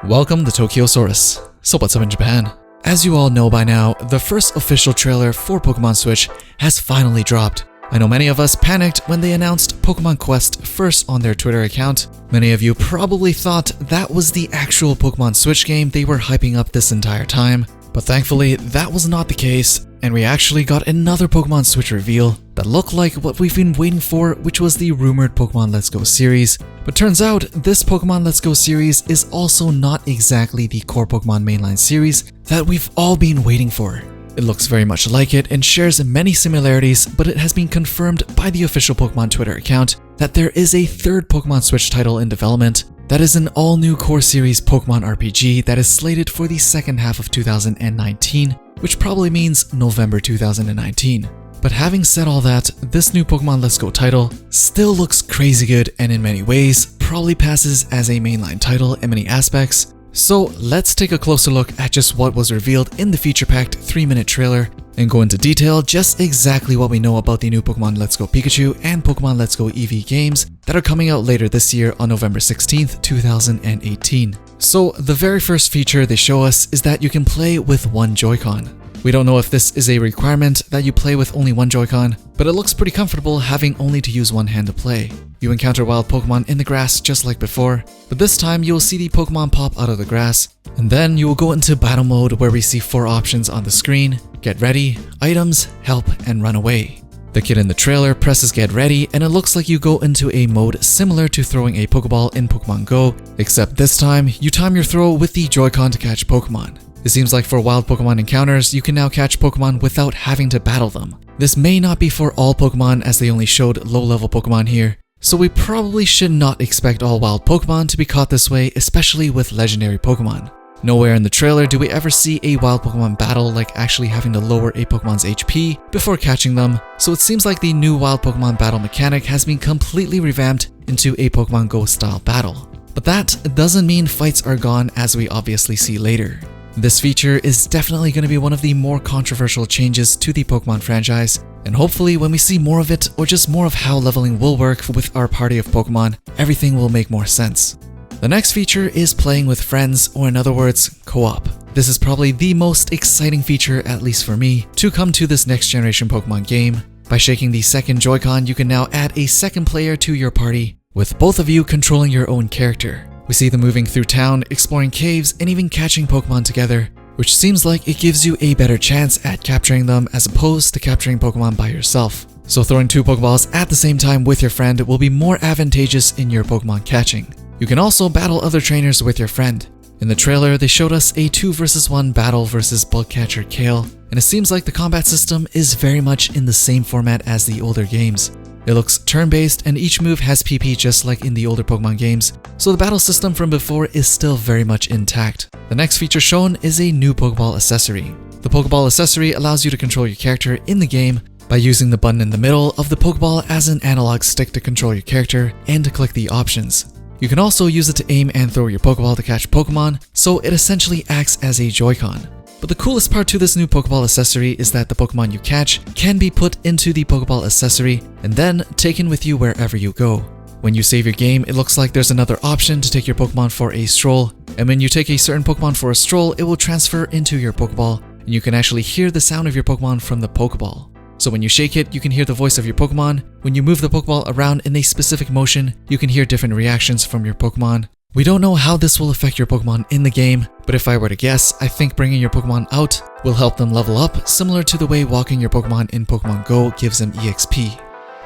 Welcome to Tokyosaurus. So what's up in Japan? As you all know by now, the first official trailer for Pokemon Switch has finally dropped. I know many of us panicked when they announced Pokemon Quest first on their Twitter account. Many of you probably thought that was the actual Pokemon Switch game they were hyping up this entire time. But thankfully, that was not the case, and we actually got another Pokemon Switch reveal that looked like what we've been waiting for, which was the rumored Pokemon Let's Go series. But turns out, this Pokemon Let's Go series is also not exactly the core Pokemon mainline series that we've all been waiting for. It looks very much like it and shares many similarities, but it has been confirmed by the official Pokemon Twitter account that there is a third Pokemon Switch title in development that is an all-new core series Pokemon RPG that is slated for the second half of 2019, which probably means November 2019. But having said all that, this new Pokemon Let's Go title still looks crazy good and in many ways probably passes as a mainline title in many aspects. So let's take a closer look at just what was revealed in the feature-packed 3-minute trailer and go into detail just exactly what we know about the new Pokemon Let's Go Pikachu and Pokemon Let's Go Eevee games that are coming out later this year on November 16th, 2018. So the very first feature they show us is that you can play with one Joy-Con. We don't know if this is a requirement that you play with only one Joy-Con, but it looks pretty comfortable having only to use one hand to play. You encounter wild Pokemon in the grass just like before, but this time you will see the Pokemon pop out of the grass, and then you will go into battle mode where we see 4 options on the screen: Get Ready, Items, Help, and Run Away. The kid in the trailer presses Get Ready, and it looks like you go into a mode similar to throwing a Pokeball in Pokemon Go, except this time you time your throw with the Joy-Con to catch Pokemon. It seems like for wild Pokemon encounters, you can now catch Pokemon without having to battle them. This may not be for all Pokemon as they only showed low-level Pokemon here, so we probably should not expect all wild Pokemon to be caught this way, especially with legendary Pokemon. Nowhere in the trailer do we ever see a wild Pokemon battle like actually having to lower a Pokemon's HP before catching them, so it seems like the new wild Pokemon battle mechanic has been completely revamped into a Pokemon Go style battle. But that doesn't mean fights are gone, as we obviously see later. This feature is definitely going to be one of the more controversial changes to the Pokemon franchise, and hopefully when we see more of it, or just more of how leveling will work with our party of Pokemon, everything will make more sense. The next feature is playing with friends, or in other words, co-op. This is probably the most exciting feature, at least for me, to come to this next generation Pokemon game. By shaking the second Joy-Con, you can now add a second player to your party, with both of you controlling your own character. We see them moving through town, exploring caves, and even catching Pokemon together, which seems like it gives you a better chance at capturing them as opposed to capturing Pokemon by yourself. So throwing 2 Pokeballs at the same time with your friend will be more advantageous in your Pokemon catching. You can also battle other trainers with your friend. In the trailer, they showed us a 2 vs 1 battle versus Bugcatcher Kale, and it seems like the combat system is very much in the same format as the older games. It looks turn-based, and each move has PP just like in the older Pokemon games, so the battle system from before is still very much intact. The next feature shown is a new Pokeball accessory. The Pokeball accessory allows you to control your character in the game by using the button in the middle of the Pokeball as an analog stick to control your character and to click the options. You can also use it to aim and throw your Pokeball to catch Pokemon, so it essentially acts as a Joy-Con. But the coolest part to this new Pokeball accessory is that the Pokemon you catch can be put into the Pokeball accessory and then taken with you wherever you go. When you save your game, it looks like there's another option to take your Pokemon for a stroll, and when you take a certain Pokemon for a stroll, it will transfer into your Pokeball, and you can actually hear the sound of your Pokemon from the Pokeball. So when you shake it, you can hear the voice of your Pokemon. When you move the Pokeball around in a specific motion, you can hear different reactions from your Pokemon. We don't know how this will affect your Pokemon in the game, but if I were to guess, I think bringing your Pokemon out will help them level up, similar to the way walking your Pokemon in Pokemon Go gives them EXP.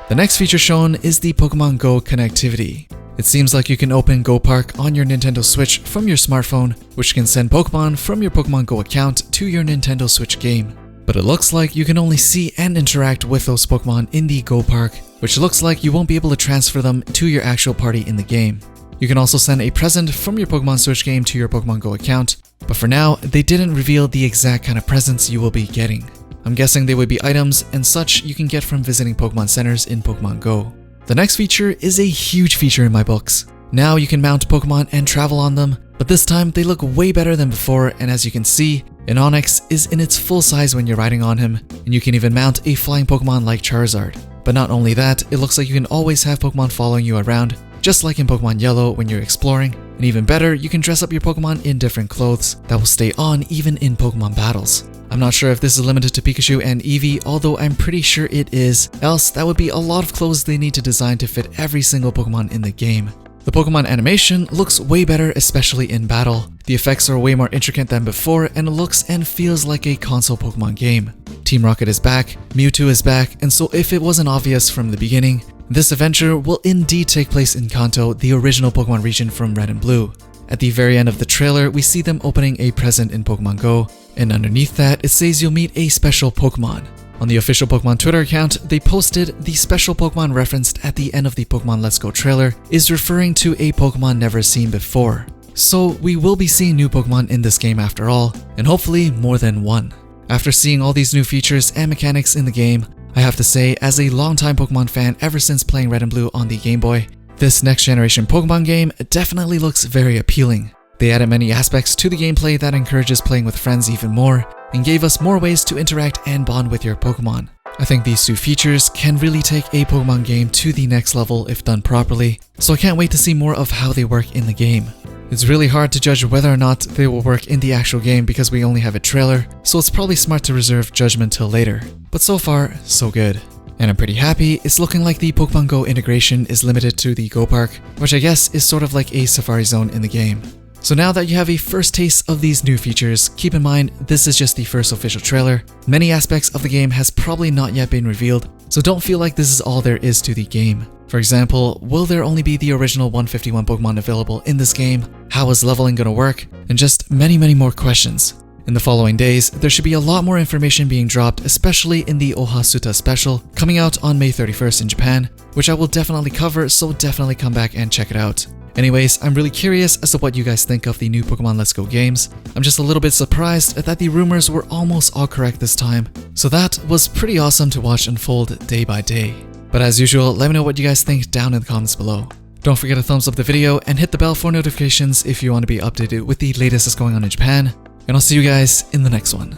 The next feature shown is the Pokemon Go connectivity. It seems like you can open Go Park on your Nintendo Switch from your smartphone, which can send Pokemon from your Pokemon Go account to your Nintendo Switch game. But it looks like you can only see and interact with those Pokemon in the Go Park, which looks like you won't be able to transfer them to your actual party in the game. You can also send a present from your Pokemon Switch game to your Pokemon Go account, but for now, they didn't reveal the exact kind of presents you will be getting. I'm guessing they would be items and such you can get from visiting Pokemon centers in Pokemon Go. The next feature is a huge feature in my books. Now you can mount Pokemon and travel on them, but this time they look way better than before, and as you can see, an Onix is in its full size when you're riding on him, and you can even mount a flying Pokemon like Charizard. But not only that, it looks like you can always have Pokemon following you around, just like in Pokemon Yellow when you're exploring, And even better, you can dress up your Pokemon in different clothes that will stay on even in Pokemon battles. I'm not sure if this is limited to Pikachu and Eevee, although I'm pretty sure it is, else that would be a lot of clothes they need to design to fit every single Pokemon in the game. The Pokemon animation looks way better, especially in battle. The effects are way more intricate than before and it looks and feels like a console Pokemon game. Team Rocket is back, Mewtwo is back, and so if it wasn't obvious from the beginning, this adventure will indeed take place in Kanto, the original Pokemon region from Red and Blue. At the very end of the trailer, we see them opening a present in Pokemon Go, and underneath that, it says you'll meet a special Pokemon. On the official Pokemon Twitter account, they posted the special Pokemon referenced at the end of the Pokemon Let's Go trailer is referring to a Pokemon never seen before. So we will be seeing new Pokemon in this game after all, and hopefully more than one. After seeing all these new features and mechanics in the game, I have to say, as a longtime Pokemon fan ever since playing Red and Blue on the Game Boy, this next generation Pokemon game definitely looks very appealing. They added many aspects to the gameplay that encourages playing with friends even more, and gave us more ways to interact and bond with your Pokemon. I think these two features can really take a Pokemon game to the next level if done properly, so I can't wait to see more of how they work in the game. It's really hard to judge whether or not they will work in the actual game because we only have a trailer, so it's probably smart to reserve judgment till later. But so far, so good. And I'm pretty happy, it's looking like the Pokemon Go integration is limited to the Go Park, which I guess is sort of like a Safari Zone in the game. So now that you have a first taste of these new features, keep in mind this is just the first official trailer. Many aspects of the game has probably not yet been revealed, so don't feel like this is all there is to the game. For example, will there only be the original 151 Pokemon available in this game? How is leveling gonna work? And just many more questions. In the following days, there should be a lot more information being dropped, especially in the Ohasuta special, coming out on May 31st in Japan, which I will definitely cover, so definitely come back and check it out. Anyways, I'm really curious as to what you guys think of the new Pokemon Let's Go games. I'm just a little bit surprised that the rumors were almost all correct this time, so that was pretty awesome to watch unfold day by day. But as usual, let me know what you guys think down in the comments below. Don't forget to thumbs up the video and hit the bell for notifications if you want to be updated with the latest that's going on in Japan, and I'll see you guys in the next one.